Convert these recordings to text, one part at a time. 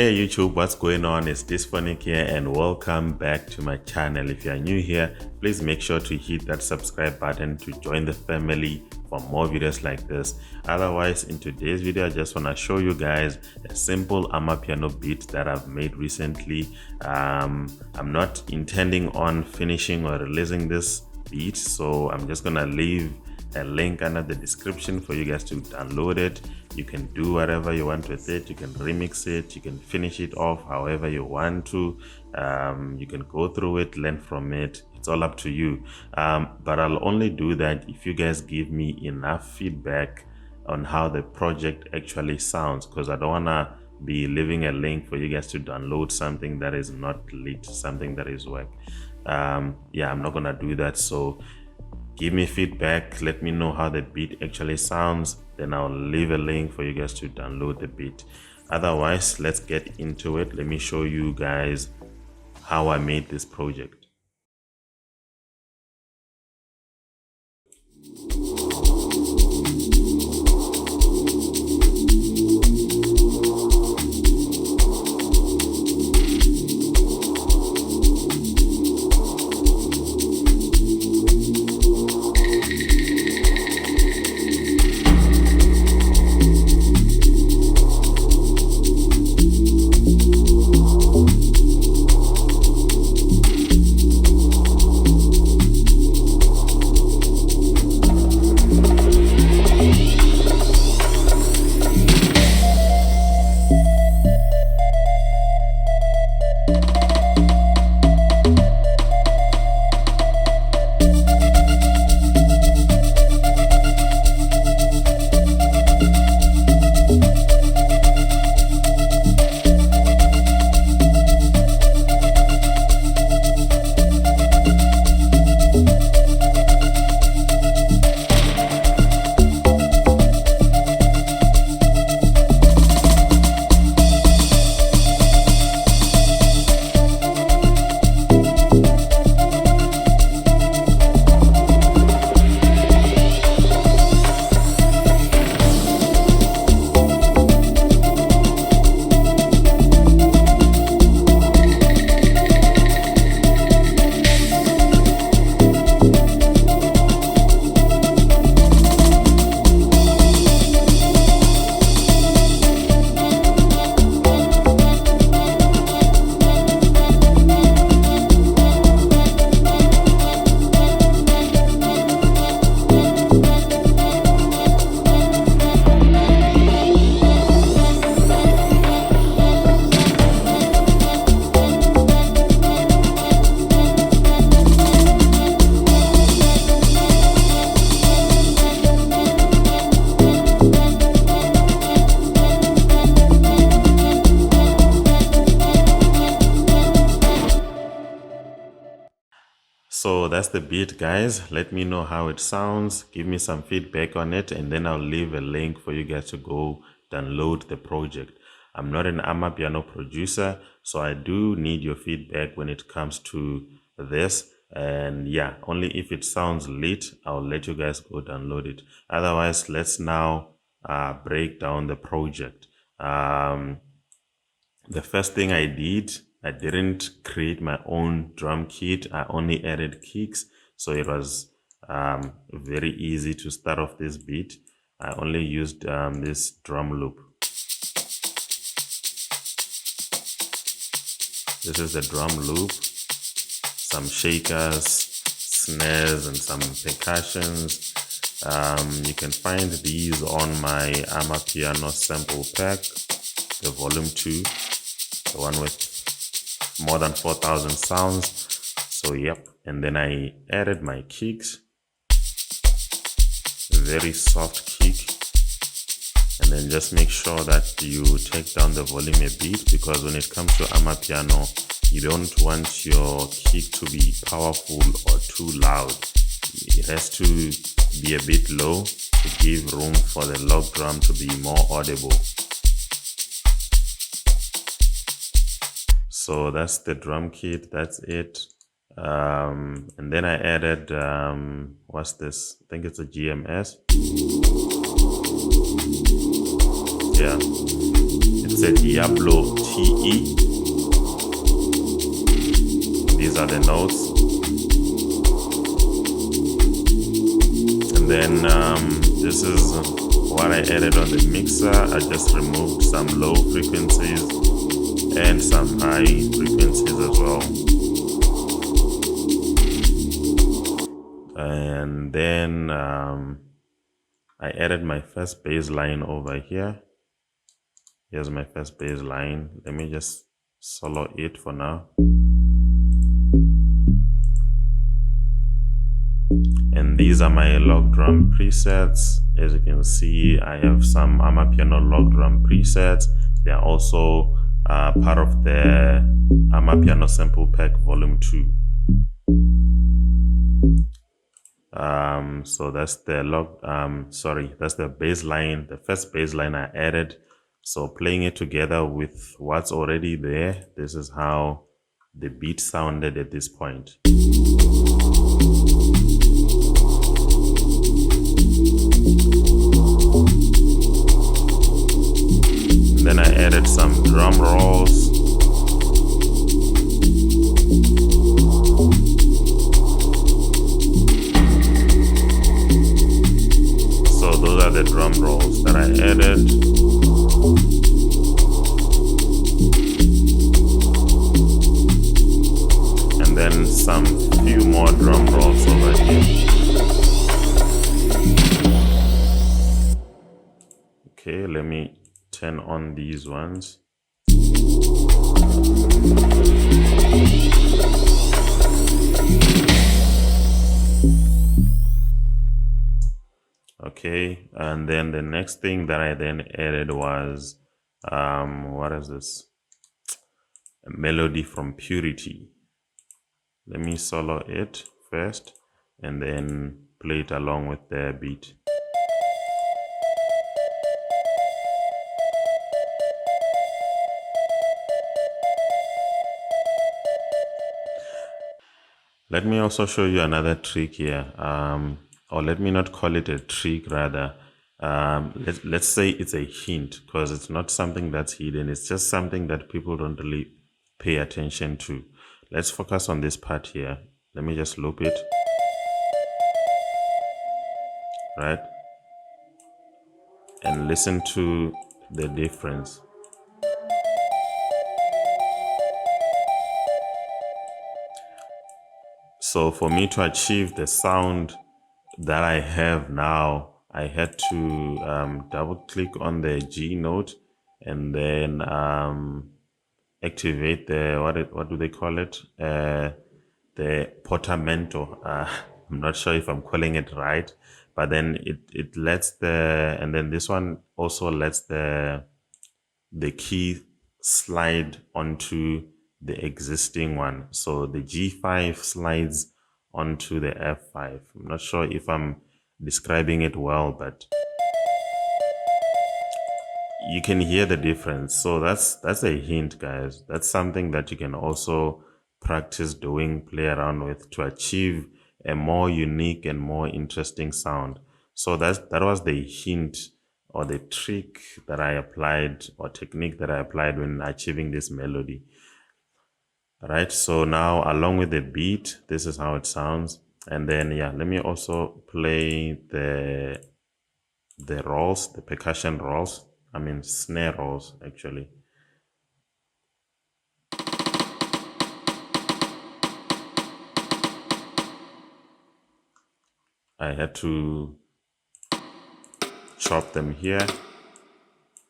Hey YouTube, what's going on? It's Dysphonic here and welcome back to my channel. If you are new here, please make sure to hit that subscribe button to join the family for more videos like this. Otherwise, in today's video, I just want to show you guys a simple Amapiano beat that I've made recently. I'm not intending on finishing or releasing this beat, so I'm just gonna leave a link under the description for you guys to download it. You can do whatever you want with it. You can remix it, you can finish it off however you want to. You can go through it, learn from it. It's all up to you, but I'll only do that if you guys give me enough feedback on how the project actually sounds, because I don't want to be leaving a link for you guys to download something that is not lit, something that is work. Yeah, I'm not gonna do that. So give me feedback, let me know how the beat actually sounds, then I'll leave a link for you guys to download the beat. Otherwise, let's get into it. Let me show you guys how I made this project. So that's the beat, guys. Let me know how it sounds, give me some feedback on it, and then I'll leave a link for you guys to go download the project. I'm not an Amapiano producer, so I do need your feedback when it comes to this. And yeah, only if it sounds lit, I'll let you guys go download it. Otherwise, let's now break down the project. The first thing I didn't create my own drum kit. I only added kicks, so it was very easy to start off this beat. I only used this drum loop. This is the drum loop, some shakers, snares, and some percussions. You can find these on my Amapiano sample pack, the volume 2, the one with more than 4,000 sounds. So yep, and then I added my kicks, very soft kick, and then just make sure that you take down the volume a bit, because when it comes to Amapiano, you don't want your kick to be powerful or too loud. It has to be a bit low to give room for the log drum to be more audible. So that's the drum kit, that's it. And then I added, what's this? I think it's a GMS. Yeah, it's a Diablo T, E. These are the notes. And then this is what I added on the mixer. I just removed some low frequencies and some high frequencies as well. And then I added my first bass line over here. Here's my first bass line. Let me just solo it for now. And these are my log drum presets. As you can see, I have some Amapiano log drum presets. They are also part of the Amapiano sample pack volume 2. So that's the that's the bass line, the first bass line I added. So playing it together with what's already there, this is how the beat sounded at this point. Then I added some drum rolls. So those are the drum rolls that I added. And then some few more drum rolls over here. Okay, let me turn on these ones. Okay, and then the next thing that I then added was what is this? A melody from Purity. Let me solo it first and then play it along with the beat. Let me also show you another trick here, or let me not call it a trick, rather. Let's say it's a hint, because it's not something that's hidden. It's just something that people don't really pay attention to. Let's focus on this part here. Let me just loop it. Right? And listen to the difference. So for me to achieve the sound that I have now, I had to double click on the G note and then activate the, what do they call it? The portamento. I'm not sure if I'm calling it right, but then it lets and then this one also lets the key slide onto the existing one. So the G5 slides onto the F5. I'm not sure if I'm describing it well, but you can hear the difference. So that's a hint, guys. That's something that you can also practice doing, play around with, to achieve a more unique and more interesting sound. So that was the hint or the trick that I applied, or technique that I applied when achieving this melody. Right, so now along with the beat, this is how it sounds. And then yeah, let me also play the rolls, the percussion rolls, I mean snare rolls actually. I had to chop them here.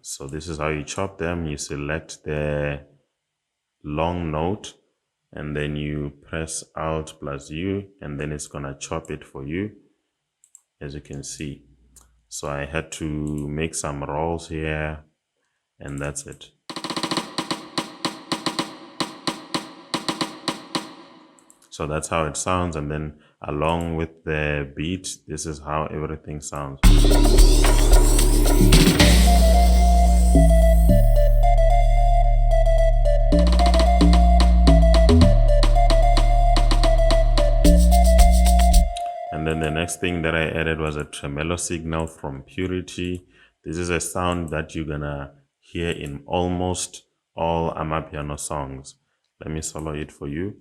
So this is how you chop them. You select the long note and then you press Alt plus U, and then it's gonna chop it for you, as you can see. So I had to make some rolls here, and that's it. So that's how it sounds, and then along with the beat, this is how everything sounds. And then the next thing that I added was a tremolo signal from Purity. This is a sound that you're gonna hear in almost all Amapiano songs. Let me solo it for you.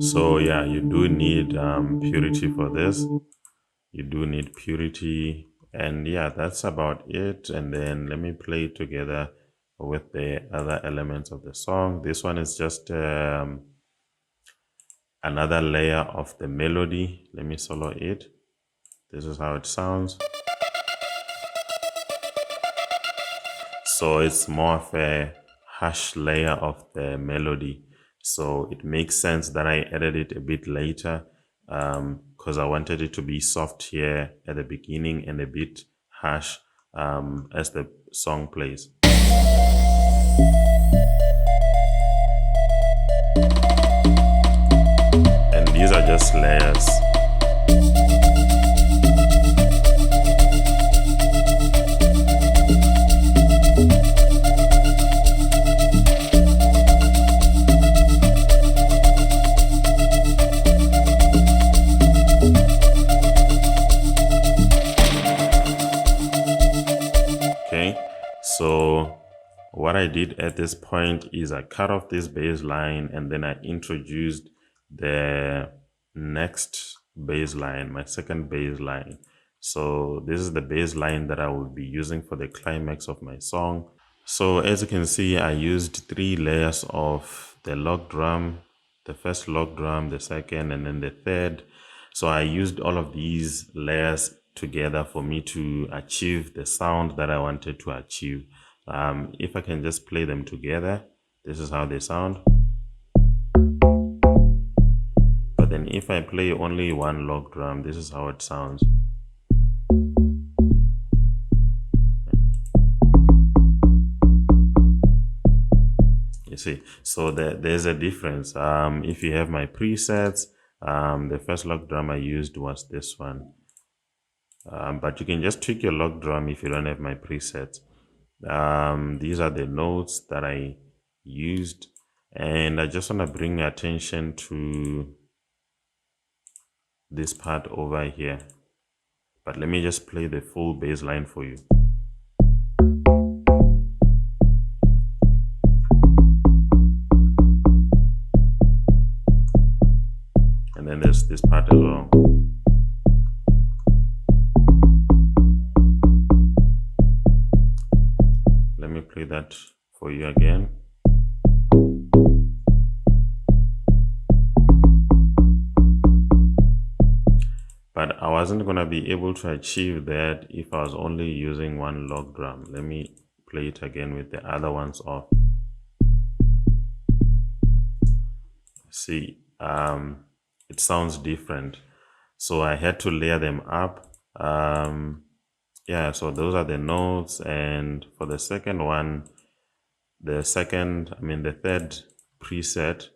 So yeah, you do need purity for this. You do need purity, and yeah, that's about it. And then let me play it together with the other elements of the song. This one is just another layer of the melody. Let me solo it. This is how it sounds. So it's more of a harsh layer of the melody. So it makes sense that I added it a bit later because I wanted it to be soft here at the beginning and a bit harsh as the song plays. And these are just layers. So what I did at this point is I cut off this bass line and then I introduced the next bass line, my second bass line. So this is the bass line that I will be using for the climax of my song. So as you can see, I used 3 layers of the log drum, the first log drum, the second, and then the third. So I used all of these layers together for me to achieve the sound that I wanted to achieve. If I can just play them together, this is how they sound. But then if I play only one log drum, this is how it sounds. You see, so there's a difference. If you have my presets, the first log drum I used was this one. But you can just tweak your log drum if you don't have my presets. These are the notes that I used, and I just want to bring your attention to this part over here. But let me just play the full bass line for you. And then there's this part as well. Let me play that for you again. But I wasn't going to be able to achieve that if I was only using one log drum. Let me play it again with the other ones off. See, it sounds different. So I had to layer them up. Yeah, so those are the notes. And for the second one, the third preset,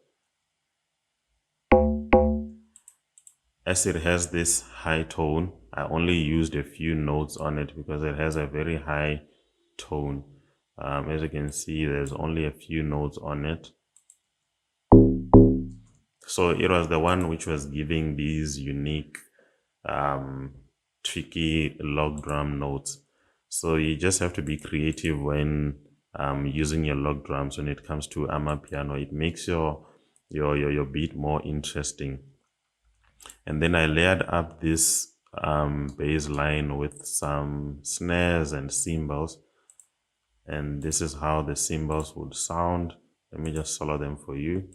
as it has this high tone, I only used a few notes on it because it has a very high tone. As you can see, there's only a few notes on it. So it was the one which was giving these unique, tricky log drum notes. So you just have to be creative when using your log drums when it comes to Amapiano. It makes your beat more interesting. And then I layered up this bass line with some snares and cymbals, and this is how the cymbals would sound. Let me just solo them for you.